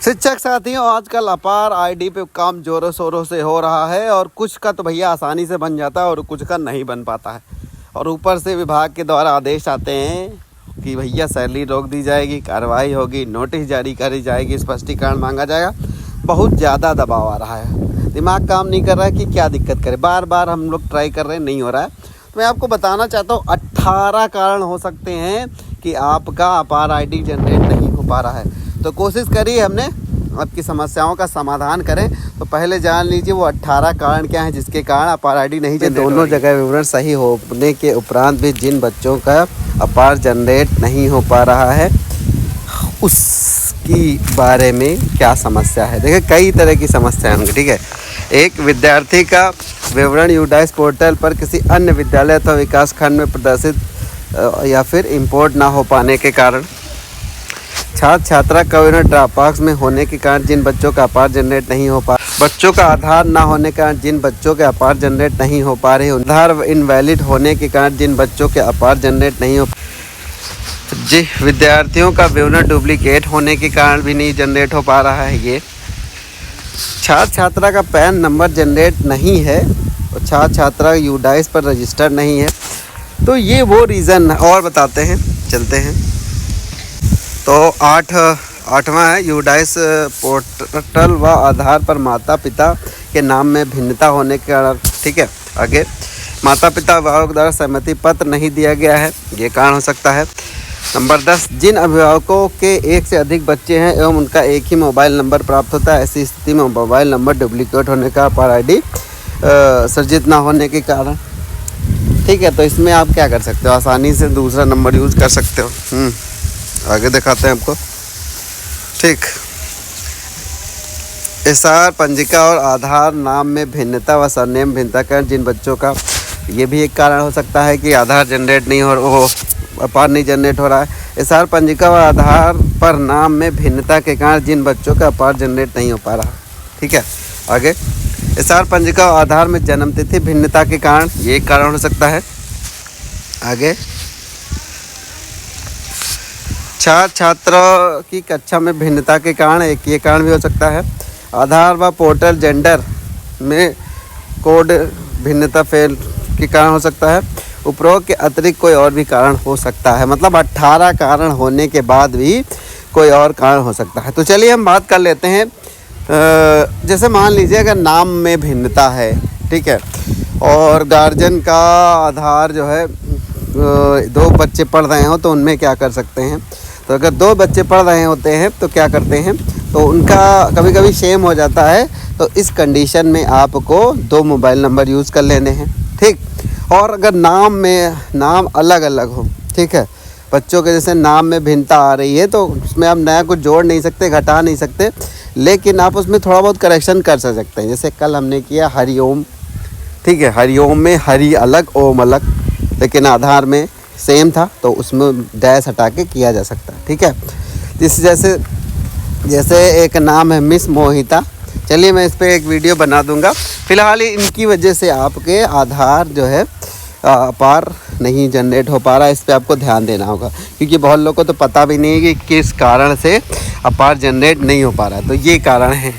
शिक्षक साथियों, आजकल अपार आईडी पे काम जोरों शोरों से हो रहा है और कुछ का तो भैया आसानी से बन जाता है और कुछ का नहीं बन पाता है। और ऊपर से विभाग के द्वारा आदेश आते हैं कि भैया सैलरी रोक दी जाएगी, कार्रवाई होगी, नोटिस जारी करी जाएगी, स्पष्टीकरण मांगा जाएगा। बहुत ज़्यादा दबाव आ रहा है, दिमाग काम नहीं कर रहा है कि क्या दिक्कत करे। बार बार हम लोग ट्राई कर रहे हैं, नहीं हो रहा है। तो मैं आपको बताना चाहता हूँ 18 कारण हो सकते हैं कि आपका अपार आईडी जनरेट नहीं हो पा रहा है। तो कोशिश करिए हमने आपकी समस्याओं का समाधान करें। तो पहले जान लीजिए वो 18 कारण क्या हैं जिसके कारण अपार आईडी नहीं जनरेट। दोनों जगह विवरण सही होने के उपरांत भी जिन बच्चों का अपार जनरेट नहीं हो पा रहा है उसकी बारे में क्या समस्या है। देखिए कई तरह की समस्या होंगी, ठीक है। एक, विद्यार्थी का विवरण यूडाइस पोर्टल पर किसी अन्य विद्यालय अथवा विकास खंड में प्रदर्शित या फिर इंपोर्ट ना हो पाने के कारण। छात्र छात्रा का विवरण ड्रॉप बॉक्स में होने के कारण जिन बच्चों का अपार जनरेट नहीं हो पा, बच्चों का आधार ना होने के कारण जिन बच्चों के अपार जनरेट नहीं हो पा रहे, आधार इनवैलिड होने के कारण जिन बच्चों के अपार जनरेट नहीं हो, जी विद्यार्थियों का विवरण डुप्लीकेट होने के कारण भी नहीं जनरेट हो पा रहा है। ये छात्र छात्रा का पैन नंबर जनरेट नहीं है और छात्र छात्रा यूडाइस पर रजिस्टर नहीं है। तो ये वो रीज़न और बताते हैं, चलते हैं। तो आठवां है यूडाइस पोर्टल व आधार पर माता पिता के नाम में भिन्नता होने के कारण, ठीक है। आगे, माता पिता अभिभावक द्वारा सहमति पत्र नहीं दिया गया है, ये कारण हो सकता है। नंबर 10, जिन अभिभावकों के एक से अधिक बच्चे हैं एवं उनका एक ही मोबाइल नंबर प्राप्त होता है, ऐसी स्थिति में मोबाइल नंबर डुप्लीकेट होने का अपार आईडी सर्जित ना होने के कारण, ठीक है। तो इसमें आप क्या कर सकते हो, आसानी से दूसरा नंबर यूज़ कर सकते हो। आगे दिखाते हैं आपको, ठीक। एसआर पंजिका और आधार नाम में भिन्नता व सरनेम भिन्नता कारण जिन बच्चों का, ये भी एक कारण हो सकता है कि आधार जनरेट नहीं हो, अपार नहीं जनरेट हो रहा है। एसआर पंजिका व आधार पर नाम में भिन्नता के कारण जिन बच्चों का अपार जनरेट नहीं हो पा रहा, ठीक है। आगे, एसआर पंजिका और आधार में जन्मतिथि भिन्नता के कारण, ये एक कारण हो सकता है। आगे, छात्र छात्रा की कक्षा में भिन्नता के कारण, एक ये कारण भी हो सकता है। आधार व पोर्टल जेंडर में कोड भिन्नता फेल के कारण हो सकता है। उपरोक्त के अतिरिक्त कोई और भी कारण हो सकता है। मतलब 18 कारण होने के बाद भी कोई और कारण हो सकता है। तो चलिए हम बात कर लेते हैं। जैसे मान लीजिए अगर नाम में भिन्नता है, ठीक है, और गार्जियन का आधार जो है 2 बच्चे पढ़ रहे हो तो उनमें क्या कर सकते हैं। तो अगर 2 बच्चे पढ़ रहे होते हैं तो क्या करते हैं, तो उनका कभी कभी सेम हो जाता है। तो इस कंडीशन में आपको 2 मोबाइल नंबर यूज़ कर लेने हैं, ठीक। और अगर नाम अलग अलग हो, ठीक है, बच्चों के जैसे नाम में भिन्नता आ रही है तो उसमें आप नया कुछ जोड़ नहीं सकते, घटा नहीं सकते, लेकिन आप उसमें थोड़ा बहुत करेक्शन कर सकते हैं। जैसे कल हमने किया हरिओम, ठीक है, हरिओम में हरि अलग, ओम अलग, लेकिन आधार में सेम था तो उसमें डैश हटा के किया जा सकता है, ठीक है। जैसे एक नाम है मिस मोहिता, चलिए मैं इस पर एक वीडियो बना दूंगा। फ़िलहाल इनकी वजह से आपके आधार जो है अपार नहीं जनरेट हो पा रहा है। इस पर आपको ध्यान देना होगा क्योंकि बहुत लोगों को तो पता भी नहीं है कि किस कारण से अपार जनरेट नहीं हो पा रहा है। तो ये कारण है।